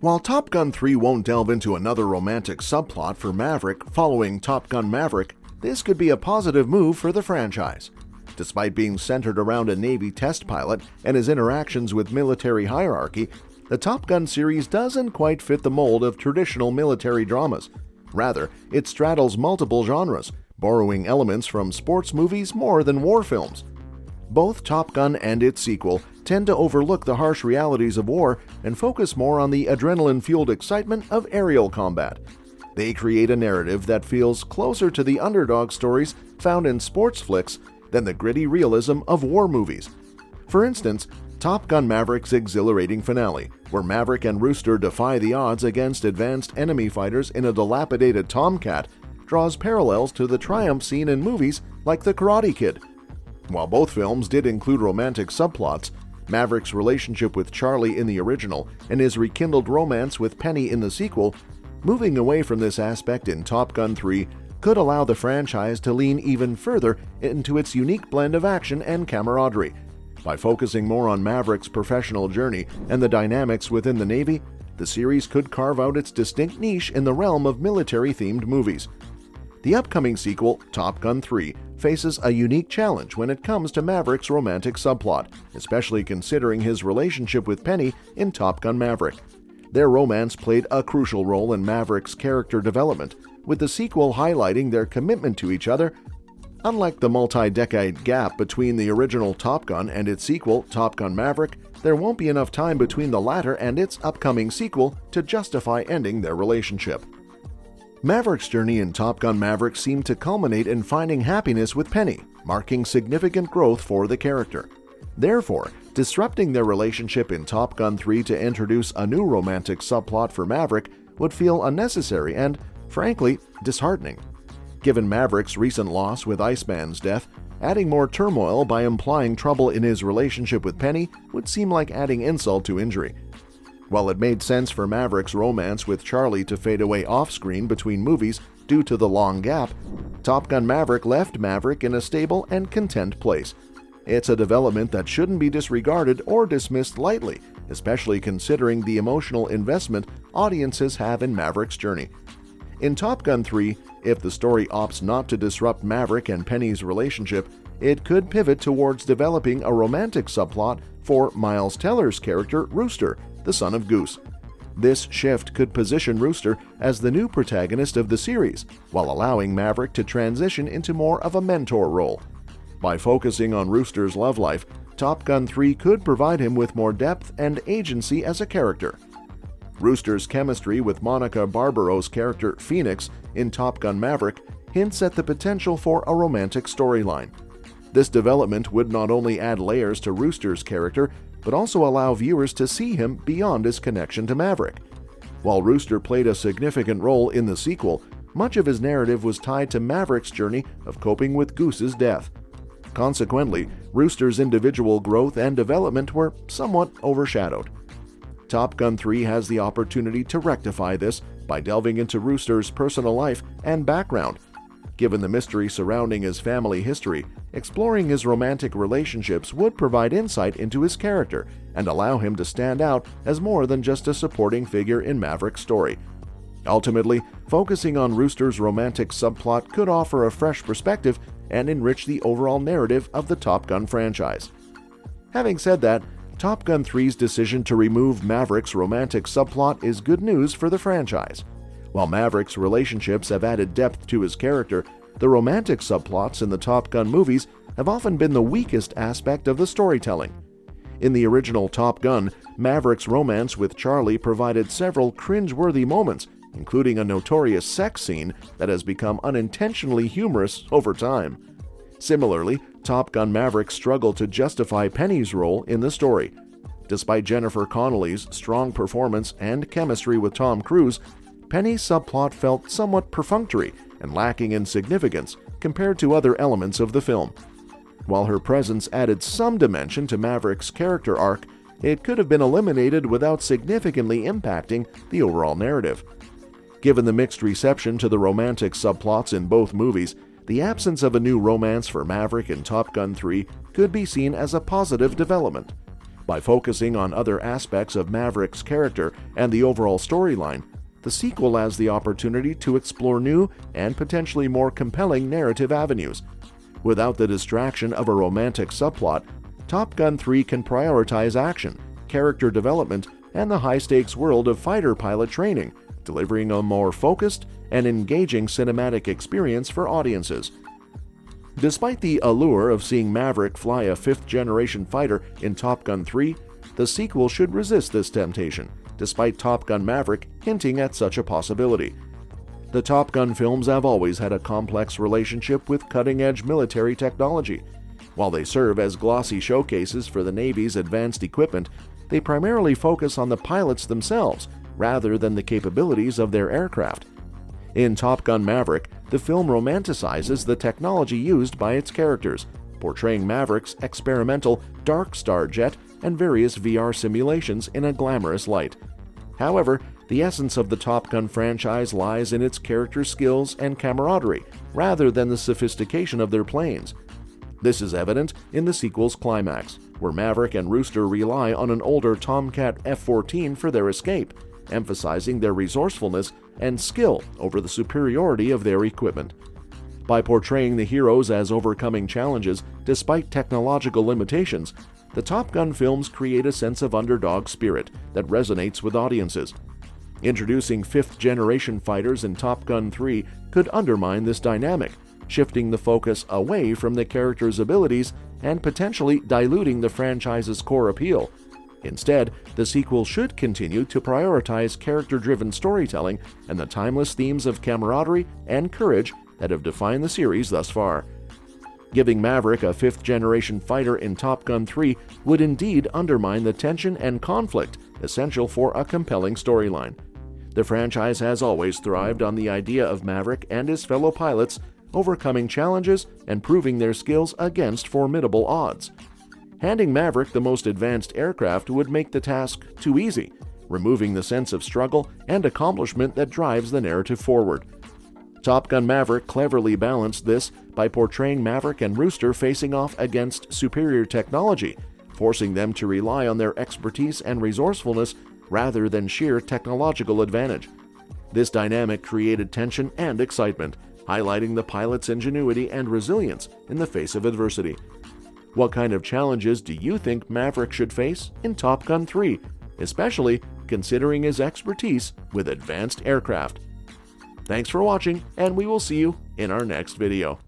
While Top Gun 3 won't delve into another romantic subplot for Maverick following Top Gun Maverick, this could be a positive move for the franchise. Despite being centered around a Navy test pilot and his interactions with military hierarchy, the Top Gun series doesn't quite fit the mold of traditional military dramas. Rather, it straddles multiple genres, borrowing elements from sports movies more than war films. Both Top Gun and its sequel tend to overlook the harsh realities of war and focus more on the adrenaline-fueled excitement of aerial combat. They create a narrative that feels closer to the underdog stories found in sports flicks than the gritty realism of war movies. For instance, Top Gun Maverick's exhilarating finale, where Maverick and Rooster defy the odds against advanced enemy fighters in a dilapidated Tomcat, draws parallels to the triumph scene in movies like The Karate Kid. While both films did include romantic subplots, Maverick's relationship with Charlie in the original and his rekindled romance with Penny in the sequel, moving away from this aspect in Top Gun 3 could allow the franchise to lean even further into its unique blend of action and camaraderie. By focusing more on Maverick's professional journey and the dynamics within the Navy, the series could carve out its distinct niche in the realm of military-themed movies. The upcoming sequel, Top Gun 3, faces a unique challenge when it comes to Maverick's romantic subplot, especially considering his relationship with Penny in Top Gun Maverick. Their romance played a crucial role in Maverick's character development, with the sequel highlighting their commitment to each other. Unlike the multi-decade gap between the original Top Gun and its sequel, Top Gun Maverick, there won't be enough time between the latter and its upcoming sequel to justify ending their relationship. Maverick's journey in Top Gun Maverick seemed to culminate in finding happiness with Penny, marking significant growth for the character. Therefore, disrupting their relationship in Top Gun 3 to introduce a new romantic subplot for Maverick would feel unnecessary and, frankly, disheartening. Given Maverick's recent loss with Iceman's death, adding more turmoil by implying trouble in his relationship with Penny would seem like adding insult to injury. While it made sense for Maverick's romance with Charlie to fade away off-screen between movies due to the long gap, Top Gun Maverick left Maverick in a stable and content place. It's a development that shouldn't be disregarded or dismissed lightly, especially considering the emotional investment audiences have in Maverick's journey. In Top Gun 3, if the story opts not to disrupt Maverick and Penny's relationship, it could pivot towards developing a romantic subplot for Miles Teller's character Rooster, the son of Goose. This shift could position Rooster as the new protagonist of the series, while allowing Maverick to transition into more of a mentor role. By focusing on Rooster's love life, Top Gun 3 could provide him with more depth and agency as a character. Rooster's chemistry with Monica Barbaro's character Phoenix in Top Gun Maverick hints at the potential for a romantic storyline. This development would not only add layers to Rooster's character, but also allow viewers to see him beyond his connection to Maverick. While Rooster played a significant role in the sequel, much of his narrative was tied to Maverick's journey of coping with Goose's death. Consequently, Rooster's individual growth and development were somewhat overshadowed. Top Gun 3 has the opportunity to rectify this by delving into Rooster's personal life and background. Given the mystery surrounding his family history, exploring his romantic relationships would provide insight into his character and allow him to stand out as more than just a supporting figure in Maverick's story. Ultimately, focusing on Rooster's romantic subplot could offer a fresh perspective and enrich the overall narrative of the Top Gun franchise. Having said that, Top Gun 3's decision to remove Maverick's romantic subplot is good news for the franchise. While Maverick's relationships have added depth to his character, the romantic subplots in the Top Gun movies have often been the weakest aspect of the storytelling. In the original Top Gun, Maverick's romance with Charlie provided several cringe-worthy moments, including a notorious sex scene that has become unintentionally humorous over time. Similarly, Top Gun Maverick struggled to justify Penny's role in the story. Despite Jennifer Connelly's strong performance and chemistry with Tom Cruise, Penny's subplot felt somewhat perfunctory and lacking in significance compared to other elements of the film. While her presence added some dimension to Maverick's character arc, it could have been eliminated without significantly impacting the overall narrative. Given the mixed reception to the romantic subplots in both movies, the absence of a new romance for Maverick in Top Gun 3 could be seen as a positive development. By focusing on other aspects of Maverick's character and the overall storyline, the sequel has the opportunity to explore new and potentially more compelling narrative avenues. Without the distraction of a romantic subplot, Top Gun 3 can prioritize action, character development, and the high-stakes world of fighter pilot training, delivering a more focused and engaging cinematic experience for audiences. Despite the allure of seeing Maverick fly a fifth-generation fighter in Top Gun 3, the sequel should resist this temptation, despite Top Gun Maverick hinting at such a possibility. The Top Gun films have always had a complex relationship with cutting-edge military technology. While they serve as glossy showcases for the Navy's advanced equipment, they primarily focus on the pilots themselves rather than the capabilities of their aircraft. In Top Gun Maverick, the film romanticizes the technology used by its characters, portraying Maverick's experimental Dark Star jet and various VR simulations in a glamorous light. However, the essence of the Top Gun franchise lies in its character skills and camaraderie, rather than the sophistication of their planes. This is evident in the sequel's climax, where Maverick and Rooster rely on an older Tomcat F-14 for their escape, emphasizing their resourcefulness and skill over the superiority of their equipment. By portraying the heroes as overcoming challenges despite technological limitations, the Top Gun films create a sense of underdog spirit that resonates with audiences. Introducing fifth-generation fighters in Top Gun 3 could undermine this dynamic, shifting the focus away from the characters' abilities and potentially diluting the franchise's core appeal. Instead, the sequel should continue to prioritize character-driven storytelling and the timeless themes of camaraderie and courage that have defined the series thus far. Giving Maverick a fifth-generation fighter in Top Gun 3 would indeed undermine the tension and conflict essential for a compelling storyline. The franchise has always thrived on the idea of Maverick and his fellow pilots overcoming challenges and proving their skills against formidable odds. Handing Maverick the most advanced aircraft would make the task too easy, removing the sense of struggle and accomplishment that drives the narrative forward. Top Gun Maverick cleverly balanced this by portraying Maverick and Rooster facing off against superior technology, forcing them to rely on their expertise and resourcefulness rather than sheer technological advantage. This dynamic created tension and excitement, highlighting the pilot's ingenuity and resilience in the face of adversity. What kind of challenges do you think Maverick should face in Top Gun 3, especially considering his expertise with advanced aircraft? Thanks for watching, and we will see you in our next video.